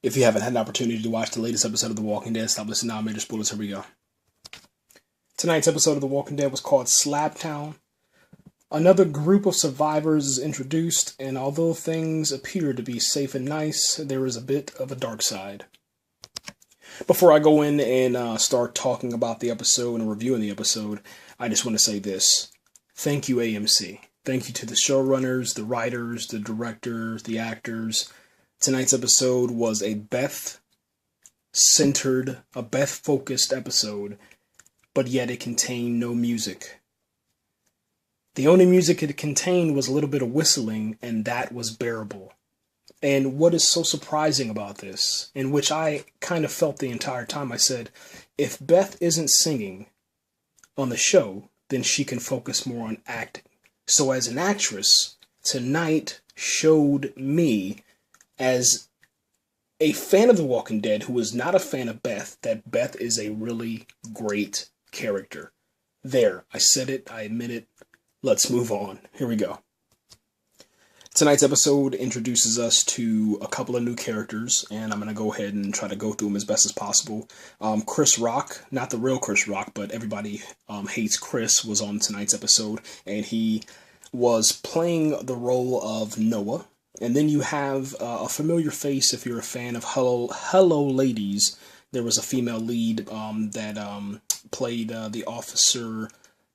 If you haven't had an opportunity to watch the latest episode of The Walking Dead, stop listening now, major spoilers, here we go. Tonight's episode of The Walking Dead was called Slabtown. Another group of survivors is introduced, and although things appear to be safe and nice, there is a bit of a dark side. Before I go in and start talking about the episode and reviewing the episode, I just want to say this. Thank you, AMC. Thank you to the showrunners, the writers, the directors, the actors. Tonight's episode was a Beth-centered, a Beth-focused episode, but yet it contained no music. The only music it contained was a little bit of whistling, and that was bearable. And what is so surprising about this, in which I kind of felt the entire time, I said, if Beth isn't singing on the show, then she can focus more on acting. So as an actress, tonight showed me, as a fan of The Walking Dead who is not a fan of Beth, that Beth is a really great character. There, I said it, I admit it. Let's move on. Here we go. Tonight's episode introduces us to a couple of new characters, and I'm going to go ahead and try to go through them as best as possible. Chris Rock, not the real Chris Rock, but everybody hates Chris, was on tonight's episode, and he was playing the role of Noah. And then you have a familiar face if you're a fan of Hello Ladies. There was a female lead that played the officer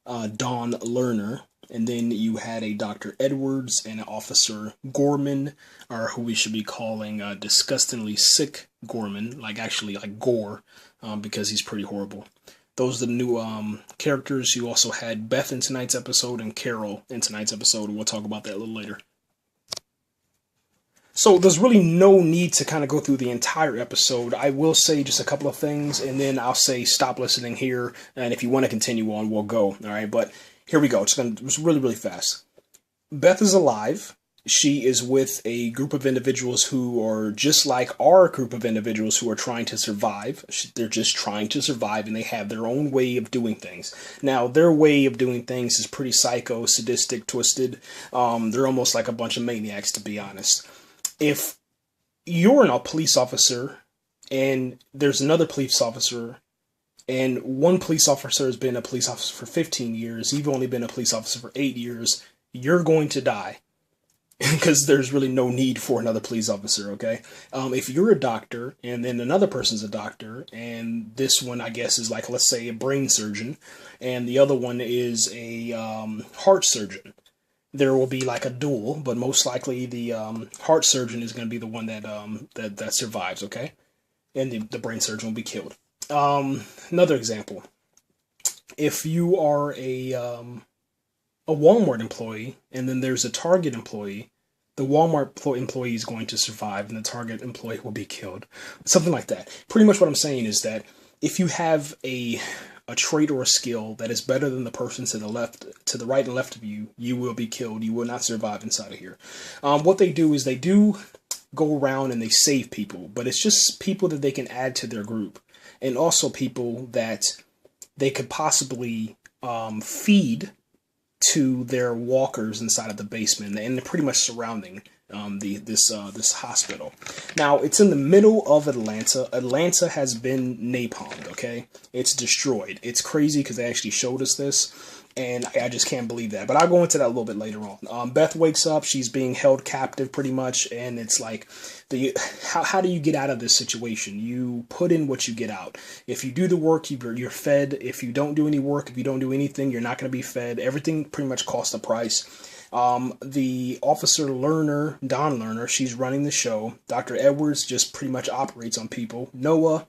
Dawn Lerner. And then you had a Dr. Edwards and an Officer Gorman, or who we should be calling Disgustingly Sick Gorman, like Gore, because he's pretty horrible. Those are the new characters. You also had Beth in tonight's episode and Carol in tonight's episode, and we'll talk about that a little later. So there's really no need to kind of go through the entire episode. I will say just a couple of things, and then I'll say stop listening here, and if you want to continue on, we'll go. All right, but here we go. It's really, really fast. Beth is alive. She is with a group of individuals who are just like our group of individuals who are trying to survive. They're just trying to survive, and they have their own way of doing things. Now, their way of doing things is pretty psycho, sadistic, twisted. They're almost like a bunch of maniacs, to be honest. If you're a police officer and there's another police officer, and one police officer has been a police officer for 15 years, you've only been a police officer for 8 years, you're going to die. Because there's really no need for another police officer, okay? If you're a doctor, and then another person's a doctor, and this one, I guess, is like, let's say, a brain surgeon, and the other one is a heart surgeon, there will be like a duel, but most likely the heart surgeon is going to be the one that survives, okay? And the brain surgeon will be killed. Another example. If you are a Walmart employee, and then there's a Target employee, the Walmart employee is going to survive, and the Target employee will be killed. Something like that. Pretty much what I'm saying is that if you have a trait or a skill that is better than the person to the right and left of you, you will be killed. You will not survive inside of here. What they do is they do go around and they save people, but it's just people that they can add to their group, and also people that they could possibly feed to their walkers inside of the basement, and they're pretty much surrounding this hospital. Now, it's in the middle of Atlanta. Atlanta has been napalmed, okay? It's destroyed. It's crazy because they actually showed us this, and I just can't believe that. But I'll go into that a little bit later on. Beth wakes up. She's being held captive pretty much, and it's like, how do you get out of this situation? You put in what you get out. If you do the work, you're fed. If you don't do any work, if you don't do anything, you're not going to be fed. Everything pretty much costs a price. The officer Lerner, Dawn Lerner, she's running the show. Dr. Edwards just pretty much operates on people. Noah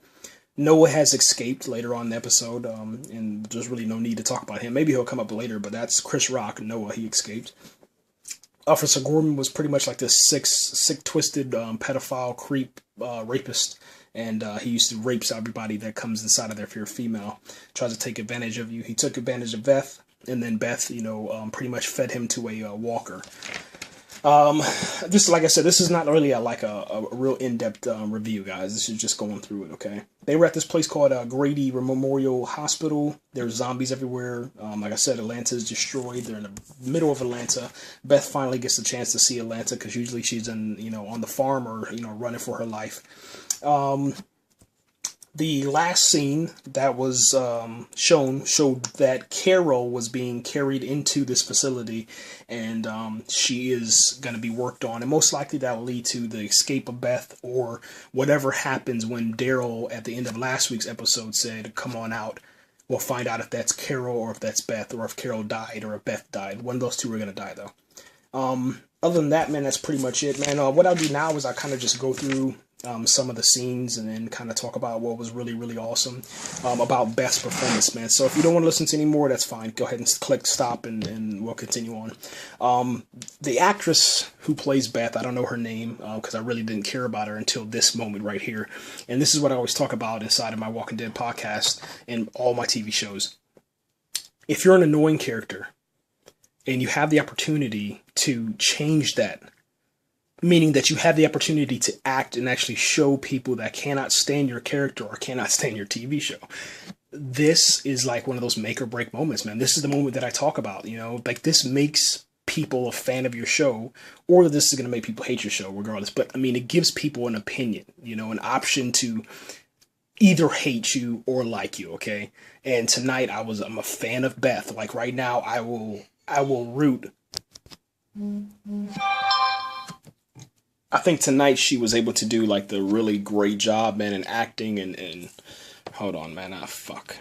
has escaped later on in the episode, and there's really no need to talk about him. Maybe he'll come up later, but that's Chris Rock. Noah, he escaped. Officer Gorman was pretty much like this sick, twisted, pedophile, creep, rapist, and he used to rape everybody that comes inside of there if you're a female. Tries to take advantage of you. He took advantage of Beth, and then Beth, pretty much fed him to a walker. Just like I said, this is not really a real in-depth review, guys. This is just going through it, okay? They were at this place called Grady Memorial Hospital. There's zombies everywhere. Like I said, Atlanta is destroyed. They're in the middle of Atlanta. Beth finally gets the chance to see Atlanta because usually she's on the farm or, running for her life. The last scene that was showed that Carol was being carried into this facility, and she is going to be worked on, and most likely that will lead to the escape of Beth, or whatever happens when Daryl at the end of last week's episode said, "Come on out." We'll find out if that's Carol or if that's Beth, or if Carol died or if Beth died. One of those two are going to die, though. Other than that, man, that's pretty much it, man. What I'll do now is I kind of just go through some of the scenes and then kind of talk about what was really, really awesome about Beth's performance, man. So if you don't want to listen to any more, that's fine. Go ahead and click stop and we'll continue on. The actress who plays Beth, I don't know her name because I really didn't care about her until this moment right here. And this is what I always talk about inside of my Walking Dead podcast and all my TV shows. If you're an annoying character and you have the opportunity to change that, meaning that you have the opportunity to act and actually show people that cannot stand your character or cannot stand your TV show, this is like one of those make or break moments, man. This is the moment that I talk about, like this makes people a fan of your show, or this is going to make people hate your show regardless. But I mean, it gives people an opinion, an option to either hate you or like you. Okay. And tonight I'm a fan of Beth. Like right now, I will root. I think tonight she was able to do like the really great job, man, in acting and hold on, man. Fuck.